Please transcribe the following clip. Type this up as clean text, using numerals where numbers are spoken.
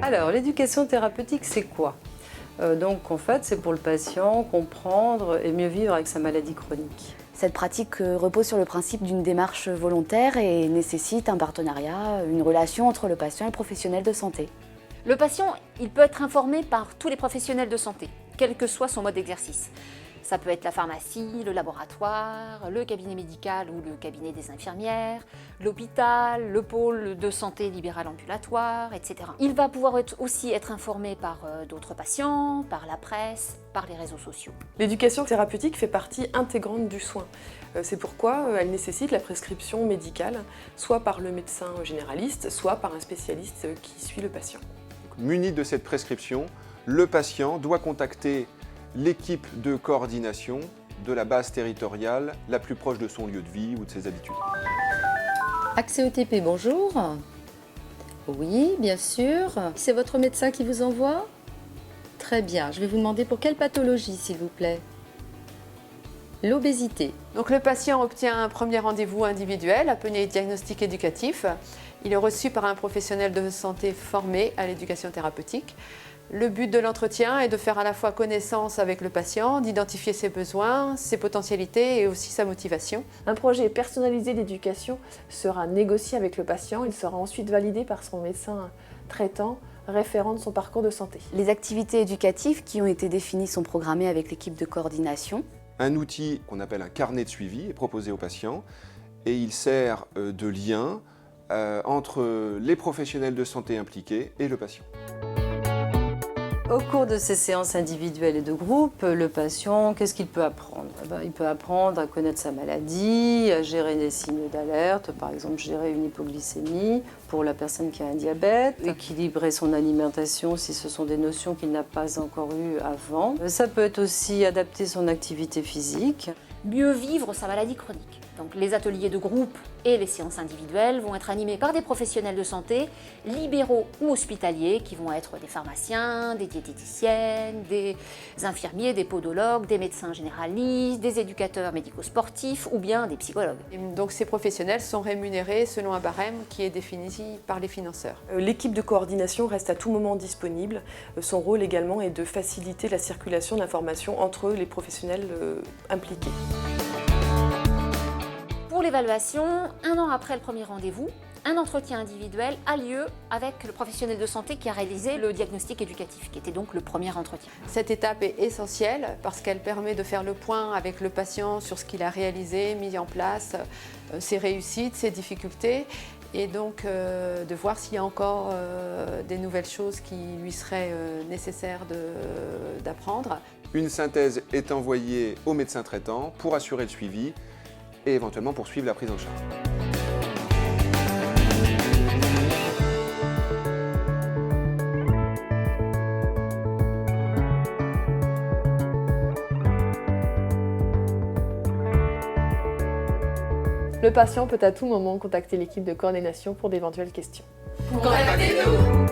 Alors, l'éducation thérapeutique, c'est quoi? Donc, en fait, c'est pour le patient comprendre et mieux vivre avec sa maladie chronique. Cette pratique repose sur le principe d'une démarche volontaire et nécessite un partenariat, une relation entre le patient et le professionnel de santé. Le patient, il peut être informé par tous les professionnels de santé, quel que soit son mode d'exercice. Ça peut être la pharmacie, le laboratoire, le cabinet médical ou le cabinet des infirmières, l'hôpital, le pôle de santé libéral ambulatoire, etc. Il va pouvoir aussi être informé par d'autres patients, par la presse, par les réseaux sociaux. L'éducation thérapeutique fait partie intégrante du soin. C'est pourquoi elle nécessite la prescription médicale, soit par le médecin généraliste, soit par un spécialiste qui suit le patient. Muni de cette prescription, le patient doit contacter l'équipe de coordination de la base territoriale la plus proche de son lieu de vie ou de ses habitudes. Accès OTP, bonjour. Oui, bien sûr. C'est votre médecin qui vous envoie? Très bien. Je vais vous demander pour quelle pathologie, s'il vous plaît? L'obésité. Donc le patient obtient un premier rendez-vous individuel appelé diagnostic éducatif. Il est reçu par un professionnel de santé formé à l'éducation thérapeutique. Le but de l'entretien est de faire à la fois connaissance avec le patient, d'identifier ses besoins, ses potentialités et aussi sa motivation. Un projet personnalisé d'éducation sera négocié avec le patient. Il sera ensuite validé par son médecin traitant, référent de son parcours de santé. Les activités éducatives qui ont été définies sont programmées avec l'équipe de coordination. Un outil qu'on appelle un carnet de suivi est proposé au patient et il sert de lien entre les professionnels de santé impliqués et le patient. Au cours de ces séances individuelles et de groupe, le patient, qu'est-ce qu'il peut apprendre? Il peut apprendre à connaître sa maladie, à gérer des signes d'alerte, par exemple gérer une hypoglycémie pour la personne qui a un diabète, équilibrer son alimentation si ce sont des notions qu'il n'a pas encore eues avant. Ça peut être aussi adapter son activité physique. Mieux vivre sa maladie chronique. Donc les ateliers de groupe et les séances individuelles vont être animés par des professionnels de santé, libéraux ou hospitaliers, qui vont être des pharmaciens, des diététiciennes, des infirmiers, des podologues, des médecins généralistes, des éducateurs médico-sportifs ou bien des psychologues. Et donc ces professionnels sont rémunérés selon un barème qui est défini par les financeurs. L'équipe de coordination reste à tout moment disponible. Son rôle également est de faciliter la circulation d'informations entre les professionnels impliqués. Pour l'évaluation, 1 an après le premier rendez-vous, un entretien individuel a lieu avec le professionnel de santé qui a réalisé le diagnostic éducatif, qui était donc le premier entretien. Cette étape est essentielle parce qu'elle permet de faire le point avec le patient sur ce qu'il a réalisé, mis en place, ses réussites, ses difficultés, et donc de voir s'il y a encore des nouvelles choses qui lui seraient nécessaires d'apprendre. Une synthèse est envoyée au médecin traitant pour assurer le suivi et éventuellement poursuivre la prise en charge. Le patient peut à tout moment contacter l'équipe de coordination pour d'éventuelles questions. Contactez-nous!